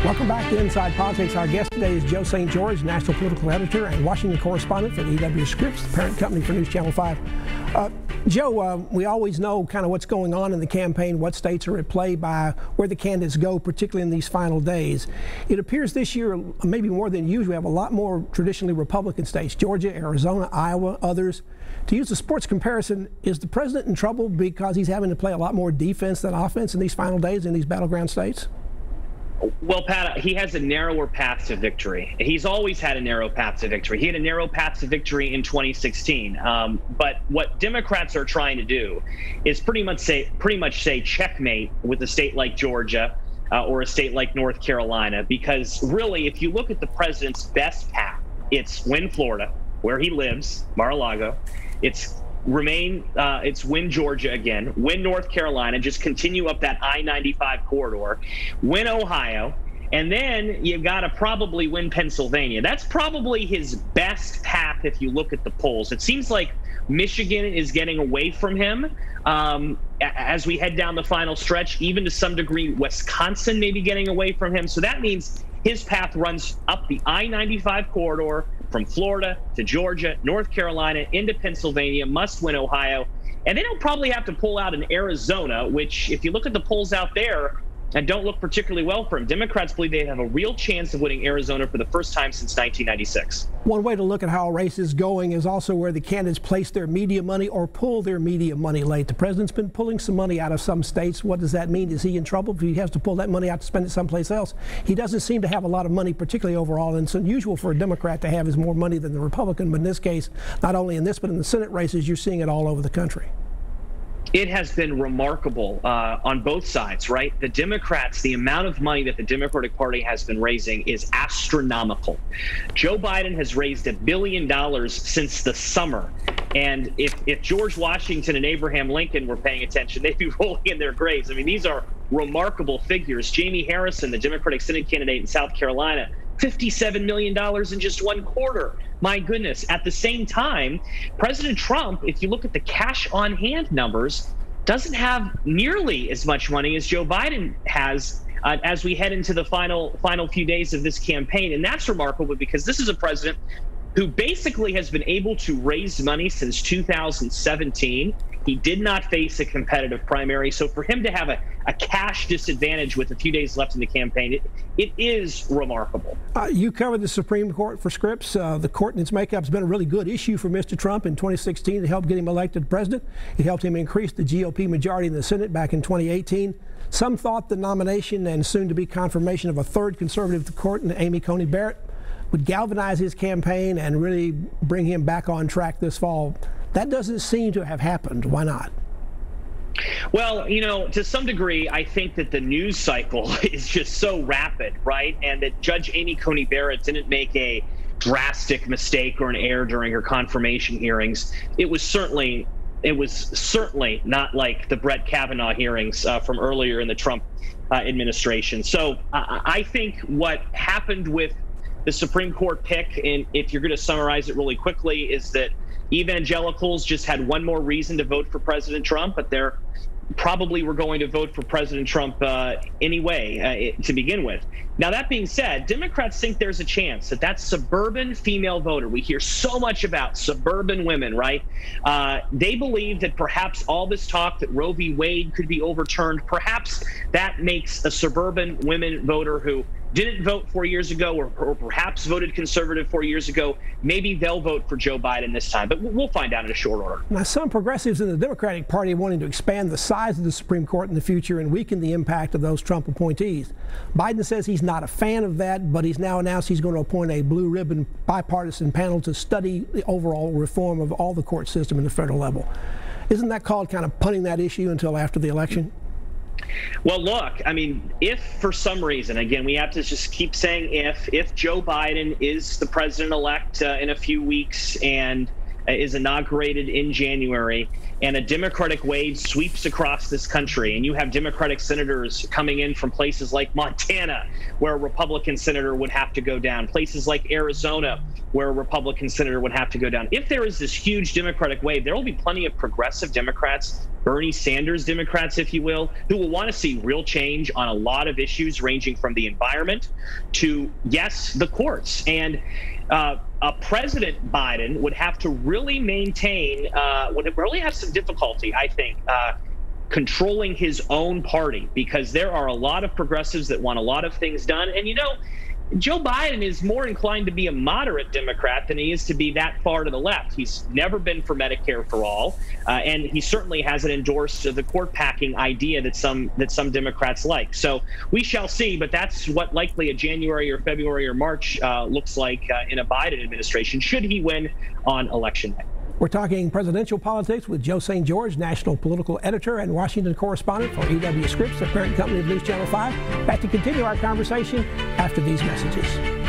Welcome back to Inside Politics. Our guest today is Joe St. George, national political editor and Washington correspondent for the EW Scripps, the parent company for News Channel 5. Joe, we always know kind of what's going on in the campaign, what states are at play by where the candidates go, particularly in these final days. It appears this year, maybe more than usual, we have a lot more traditionally Republican states, Georgia, Arizona, Iowa, others. To use a sports comparison, is the president in trouble because he's having to play a lot more defense than offense in these final days in these battleground states? Well, Pat, he has a narrower path to victory. He's always had a narrow path to victory. He had a narrow path to victory in 2016. But what Democrats are trying to do is pretty much say checkmate with a state like Georgia or a state like North Carolina, because really, if you look at the president's best path, it's win Florida, where he lives, Mar-a-Lago. It's win Georgia again, win North Carolina, just continue up that I-95 corridor, win Ohio, and then you got to probably win Pennsylvania. That's probably his best path if you look at the polls. It seems like Michigan is getting away from him as we head down the final stretch, even to some degree Wisconsin may be getting away from him. So that means his path runs up the I-95 corridor from Florida to Georgia, North Carolina, into Pennsylvania, must win Ohio. And then he'll probably have to pull out in Arizona, which, if you look at the polls out there, and don't look particularly well for him. Democrats believe they have a real chance of winning Arizona for the first time since 1996. One way to look at how a race is going is also where the candidates place their media money or pull their media money late. The president's been pulling some money out of some states. What does that mean? Is he in trouble if he has to pull that money out to spend it someplace else? He doesn't seem to have a lot of money, particularly overall, and it's unusual for a Democrat to have as more money than the Republican, but in this case, not only in this, but in the Senate races, you're seeing it all over the country. It has been remarkable on both sides, right? The Democrats, the amount of money that the Democratic Party has been raising is astronomical. Joe Biden has raised $1 billion since the summer. And if George Washington and Abraham Lincoln were paying attention, they'd be rolling in their graves. I mean, these are remarkable figures. Jamie Harrison, the Democratic Senate candidate in South Carolina, $57 million in just one quarter. My goodness. At the same time, President Trump, if you look at the cash on hand numbers, doesn't have nearly as much money as Joe Biden has as we head into the final few days of this campaign. And that's remarkable because this is a president who basically has been able to raise money since 2017. He did not face a competitive primary. So for him to have a cash disadvantage with a few days left in the campaign, it is remarkable. You covered the Supreme Court for Scripps. The court and its makeup has been a really good issue for Mr. Trump in 2016 to help get him elected president. It helped him increase the GOP majority in the Senate back in 2018. Some thought the nomination and soon-to-be confirmation of a third conservative to the court, Amy Coney Barrett, would galvanize his campaign and really bring him back on track this fall. That doesn't seem to have happened. Why not? Well, you know, to some degree, I think that the news cycle is just so rapid, right? And that Judge Amy Coney Barrett didn't make a drastic mistake or an error during her confirmation hearings. It was certainly not like the Brett Kavanaugh hearings from earlier in the Trump administration. So I think what happened with the Supreme Court pick, and if you're going to summarize it really quickly, is that evangelicals just had one more reason to vote for President Trump, but they're probably were going to vote for President Trump anyway to begin with. Now, that being said, Democrats think there's a chance that suburban female voter, we hear so much about suburban women, right? They believe that perhaps all this talk that Roe v. Wade could be overturned, perhaps that makes a suburban women voter who didn't vote 4 years ago or perhaps voted conservative 4 years ago, maybe they'll vote for Joe Biden this time. But we'll find out in a short order. Now, some progressives in the Democratic Party are wanting to expand the size of the Supreme Court in the future and weaken the impact of those Trump appointees. Biden says he's not a fan of that, but he's now announced he's going to appoint a blue ribbon bipartisan panel to study the overall reform of all the court system at the federal level. Isn't that called kind of punting that issue until after the election? Well, look, I mean, if for some reason, again, we have to just keep saying if Joe Biden is the president-elect in a few weeks and is inaugurated in January, and a Democratic wave sweeps across this country, and you have Democratic senators coming in from places like Montana, where a Republican senator would have to go down, places like Arizona, where a Republican senator would have to go down. If there is this huge Democratic wave, there will be plenty of progressive Democrats, Bernie Sanders Democrats, if you will, who will want to see real change on a lot of issues ranging from the environment to, yes, the courts. And President Biden would have to really maintain, would really have some difficulty, I think, controlling his own party, because there are a lot of progressives that want a lot of things done. And, you know, Joe Biden is more inclined to be a moderate Democrat than he is to be that far to the left. He's never been for Medicare for all, and he certainly hasn't endorsed the court packing idea that some Democrats like. So we shall see, but that's what likely a January or February or March looks like in a Biden administration, should he win on election day. We're talking presidential politics with Joe St. George, national political editor and Washington correspondent for EW Scripps, the parent company of News Channel 5. Back to continue our conversation after these messages.